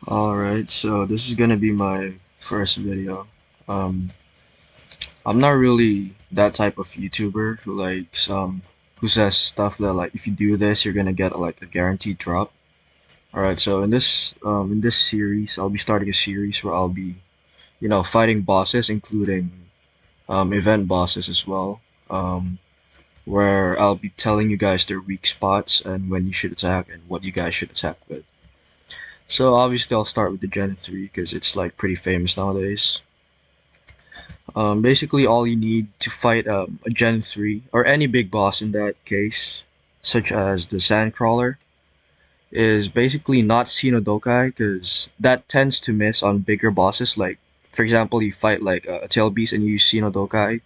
Alright, so this is gonna be my first video. Um, I'm not really that type of YouTuber who says stuff that like if you do this you're gonna get like a guaranteed drop. Alright, so in this series I'll be starting a series where I'll be, fighting bosses including event bosses as well. Where I'll be telling you guys their weak spots and when you should attack and what you guys should attack with. So obviously I'll start with the Gen 3 because it's like pretty famous nowadays. Basically all you need to fight a Gen 3 or any big boss in that case, such as the Sandcrawler, is basically not Xenodokai because that tends to miss on bigger bosses. Like, for example, you fight like a Tail Beast and you use Xenodokai.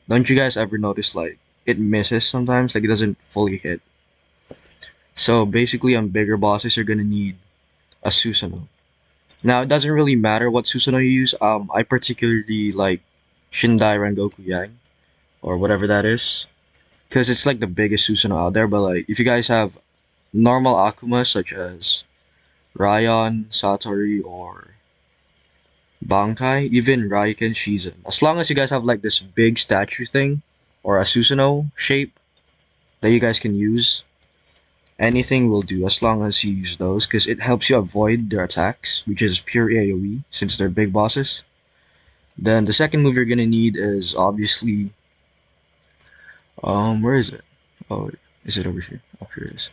Don't you guys ever notice like it misses sometimes? Like it doesn't fully hit. So basically on bigger bosses you're gonna need a Susanoo. Now, it doesn't really matter what Susanoo you use. I particularly like Shindai Rengoku Yang, or whatever that is, because it's like the biggest Susanoo out there. But like, if you guys have normal Akuma such as Ryan, Satori, or Bankai, even Raiken Shizen, as long as you guys have like this big statue thing, or a Susanoo shape that you guys can use, anything will do as long as you use those, because it helps you avoid their attacks, which is pure AoE, since they're big bosses. Then the second move you're gonna need is obviously where is it? Oh, is it over here? Oh, here it is.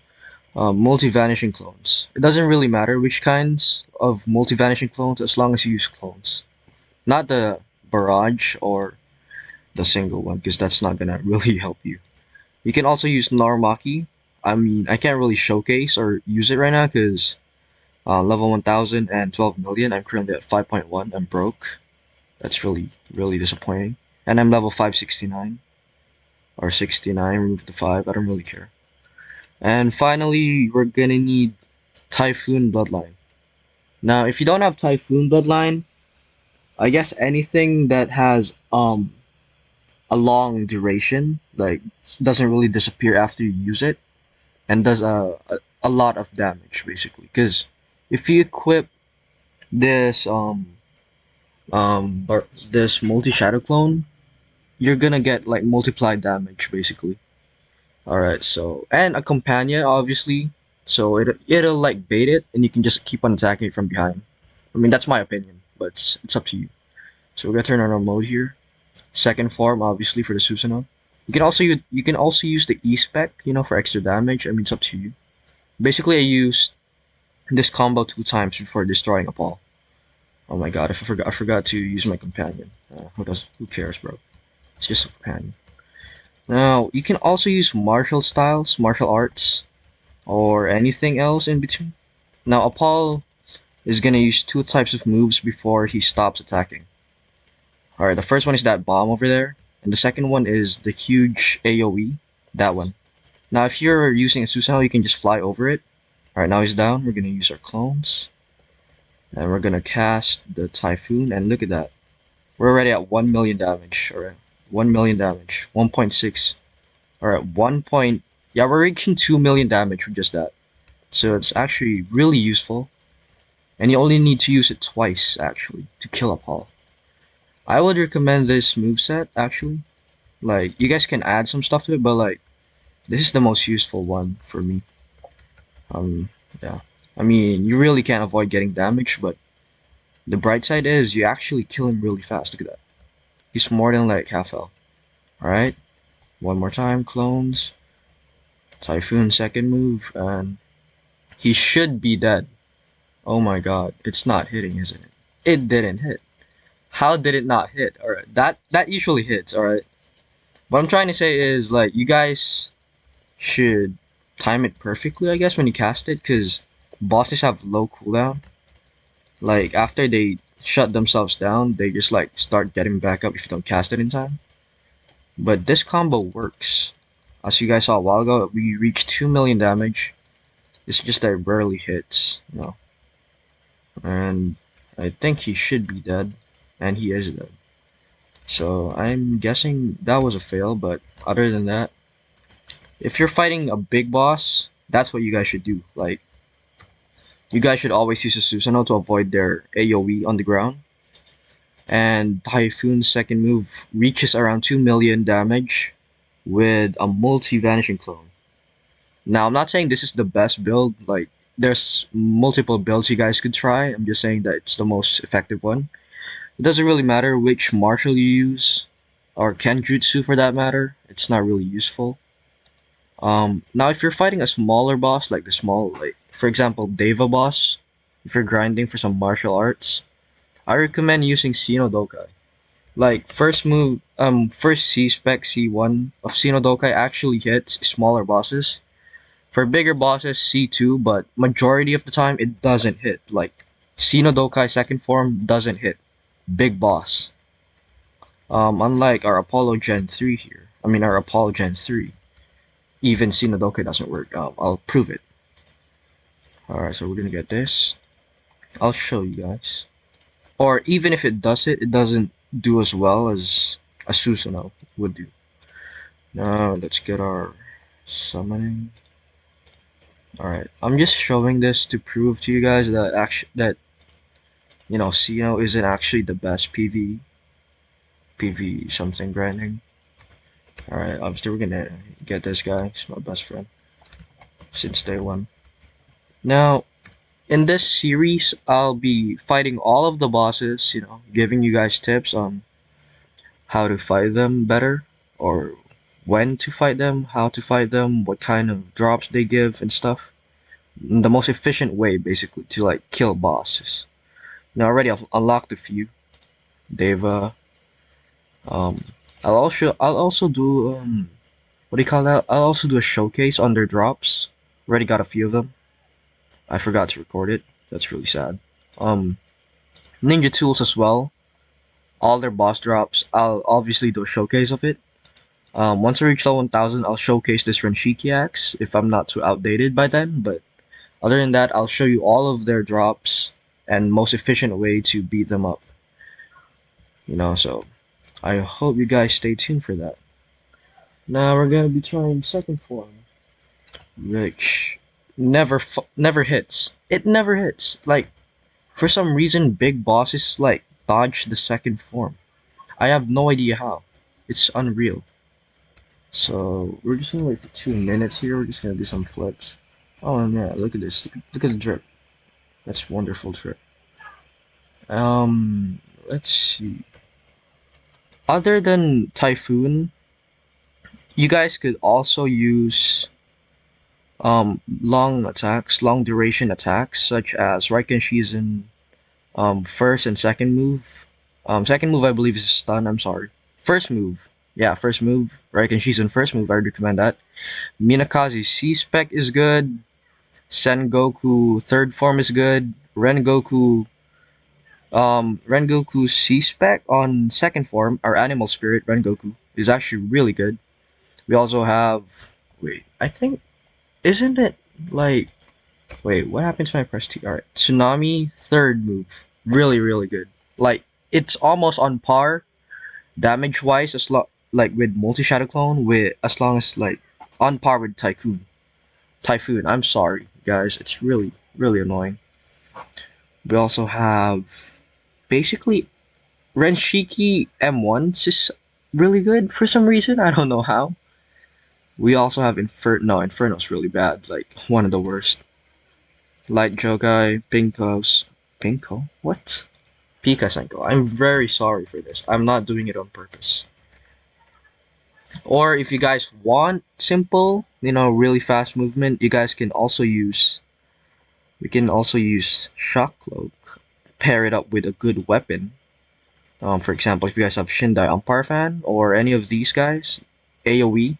Multi-vanishing clones. It doesn't really matter which kinds of multi-vanishing clones as long as you use clones. Not the barrage or the single one because that's not gonna really help you. You can also use Narmaki. I mean, I can't really showcase or use it right now because level 1000 and 12 million. I'm currently at 5.1. I'm broke. That's really disappointing. And I'm level 569 or 69. Remove the 5. I don't really care. And finally, we're gonna need Typhoon Bloodline. Now, if you don't have Typhoon Bloodline, I guess anything that has a long duration, like doesn't really disappear after you use it, and does a lot of damage basically. Because if you equip this this multi shadow clone, you're gonna get like multiplied damage basically. All right, so and a companion obviously, so it'll like bait it, and you can just keep on attacking it from behind. I mean that's my opinion, but it's up to you. So we're gonna turn on our mode here. Second form obviously for the Susanoo. You can also use the E spec, for extra damage. I mean it's up to you. Basically, I used this combo 2 times before destroying Apol. Oh my god, I forgot to use my companion. Who cares, bro? It's just a companion. Now you can also use martial styles, martial arts, or anything else in between. Now, Apol is gonna use 2 types of moves before he stops attacking. Alright, the first one is that bomb over there, and the second one is the huge AoE, that one. Now, if you're using a Susanoo, you can just fly over it. Alright, now he's down. We're gonna use our clones, and we're gonna cast the Typhoon, and look at that. We're already at 1 million damage. Alright, 1 million damage. 1.6. Alright, 1 point. Yeah, we're reaching 2 million damage with just that. So it's actually really useful. And you only need to use it twice, actually, to kill a Paul. I would recommend this moveset, actually. Like, you guys can add some stuff to it, but like, this is the most useful one for me. Um, yeah. I mean, you really can't avoid getting damage, but the bright side is you actually kill him really fast. Look at that. He's more than like half health. Alright, one more time, clones. Typhoon second move, and he should be dead. Oh my god, it's not hitting, isn't it? It didn't hit. How did it not hit? Alright, that usually hits, alright? What I'm trying to say is, like, you guys should time it perfectly, I guess, when you cast it, because bosses have low cooldown. Like, after they shut themselves down, they just, like, start getting back up if you don't cast it in time. But this combo works. As you guys saw a while ago, we reached 2 million damage. It's just that it rarely hits. And I think he should be dead, and he is dead. So I'm guessing that was a fail, but other than that, if you're fighting a big boss, that's what you guys should do. Like, You guys should always use a Susanoo to avoid their AoE on the ground. And Typhoon's second move reaches around 2 million damage with a multi-vanishing clone. Now, I'm not saying this is the best build, like, there's multiple builds you guys could try. I'm just saying that it's the most effective one. It doesn't really matter which martial you use, or Kenjutsu for that matter, it's not really useful. Now if you're fighting a smaller boss, like the small, like, for example, Deva boss, if you're grinding for some martial arts, I recommend using Shinodokai. Like, first C-spec C1 of Shinodokai actually hits smaller bosses. For bigger bosses, C2, but majority of the time it doesn't hit. Like, Shinodokai second form doesn't hit. Big boss. Unlike our Apollo Gen 3 here. I mean, our Apollo Gen 3. Even Shinodokai doesn't work. I'll prove it. Alright, so we're gonna get this. I'll show you guys. Or even if it does it doesn't do as well as a Susanoo would do. Now, let's get our summoning. Alright, I'm just showing this to prove to you guys that Xeno isn't actually the best PV something grinding. Alright, obviously we're gonna get this guy. He's my best friend since day one. Now, in this series, I'll be fighting all of the bosses, giving you guys tips on how to fight them better, or when to fight them, how to fight them, what kind of drops they give and stuff. The most efficient way, basically, to like kill bosses. Now already I've unlocked a few. Deva. Um, I'll also do what do you call that? I'll also do a showcase on their drops. Already got a few of them. I forgot to record it. That's really sad. Um, Ninja tools as well. All their boss drops. I'll obviously do a showcase of it. Once I reach level 1000, I'll showcase this Renshiki axe if I'm not too outdated by then. But other than that, I'll show you all of their drops and most efficient way to beat them up. So I hope you guys stay tuned for that. Now we're gonna be trying second form, which never hits. It never hits. Like, for some reason, big bosses like dodge the second form. I have no idea how. It's unreal. So we're just gonna wait for 2 minutes here. We're just gonna do some flips. Oh yeah, look at this. Look at the drip. That's wonderful drip. Let's see. Other than Typhoon, you guys could also use long duration attacks, such as Raiken Shizen first and second move. Second move I believe is stun. I'm sorry. First move, yeah, first move. Raiken Shizen first move. I recommend that. Minakaze C spec is good. Sengoku third form is good. Rengoku C spec on second form, our Animal Spirit Rengoku, is actually really good. We also have, wait, I think, isn't it like, wait, what happens when I press T? Alright, Tsunami third move, really really good. Like, it's almost on par damage wise, like with multi shadow clone, with as long as like on par with Typhoon. I'm sorry guys, it's really really annoying. We also have basically Renshiki M1 is really good for some reason. I don't know how. We also have Inferno. No, Inferno's really bad. Like, one of the worst. Light Jogai, Pinko? What? Pika Senko. I'm very sorry for this. I'm not doing it on purpose. Or if you guys want simple, really fast movement, you guys can also use. We can also use Shock Cloak. Pair it up with a good weapon. For example, if you guys have Shindai Amparfan or any of these guys, AoE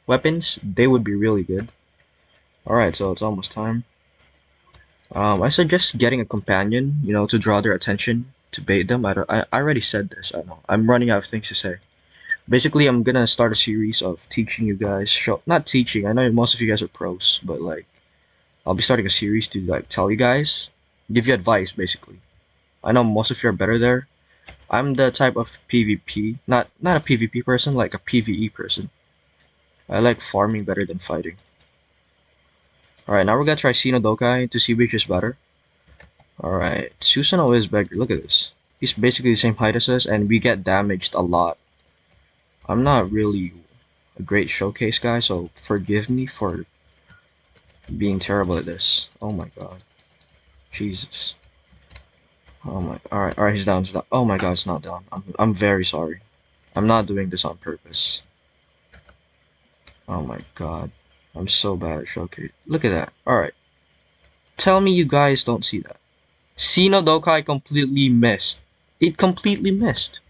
weapons, they would be really good. Alright, so it's almost time. I suggest getting a companion, to draw their attention, to bait them. I already said this, I know. I'm running out of things to say. Basically, I'm gonna start a series of teaching you guys, not teaching, I know most of you guys are pros, but like, I'll be starting a series to like tell you guys, give you advice, basically. I know most of you are better there. I'm the type of PvP, not a PvP person, like a PvE person. I like farming better than fighting. Alright, now we're gonna try Shinodokai to see which is better. Alright, Susanoo is beggar. Look at this. He's basically the same height as us, and we get damaged a lot. I'm not really a great showcase guy, so forgive me for being terrible at this. Oh my god. Jesus. Oh my. Alright, he's down, he's down. Oh my god, it's not down. I'm very sorry. I'm not doing this on purpose. Oh my god. I'm so bad at showcase. Look at that. Alright. Tell me you guys don't see that. Sino Dokai completely missed. It completely missed.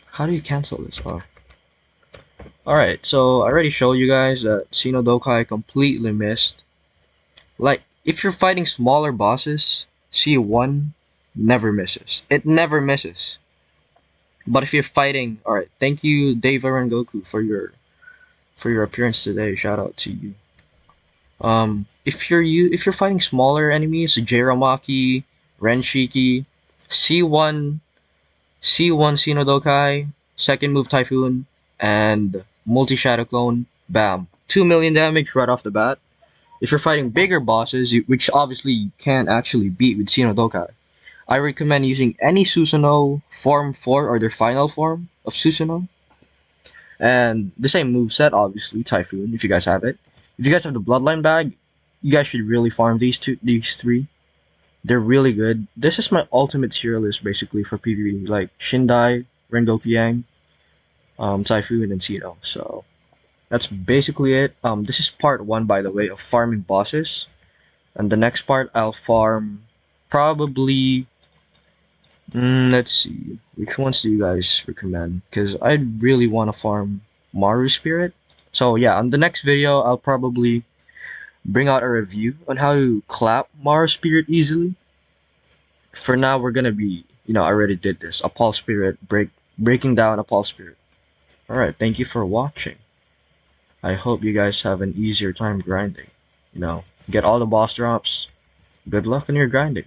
How do you cancel this? Oh. Alright, so I already showed you guys that Sino Dokai completely missed. Like, if you're fighting smaller bosses, C1 never misses. It never misses. But if you're fighting, alright, thank you Deva Rengoku for your appearance today. Shout out to you. If you're fighting smaller enemies, Jiramaki, Renshiki, C1 C1 Sinodokai, second move Typhoon, and multi Shadow Clone, bam. 2 million damage right off the bat. If you're fighting bigger bosses, which obviously you can't actually beat with Sinodokai, I recommend using any Susanoo Form 4 or their final form of Susanoo. And the same move set, obviously, Typhoon, if you guys have it. If you guys have the Bloodline bag, you guys should really farm these three. They're really good. This is my ultimate tier list basically for PvE, like Shindai, Rengoku Yang, Typhoon, and Sino. So that's basically it. This is part one, by the way, of farming bosses. And the next part, I'll farm probably. Let's see. Which ones do you guys recommend? Because I really want to farm Maru Spirit. So yeah, on the next video, I'll probably bring out a review on how to clap Maru Spirit easily. For now, we're gonna be, I already did this. Apol Spirit, breaking down Apol Spirit. Alright, thank you for watching. I hope you guys have an easier time grinding. Get all the boss drops. Good luck in your grinding.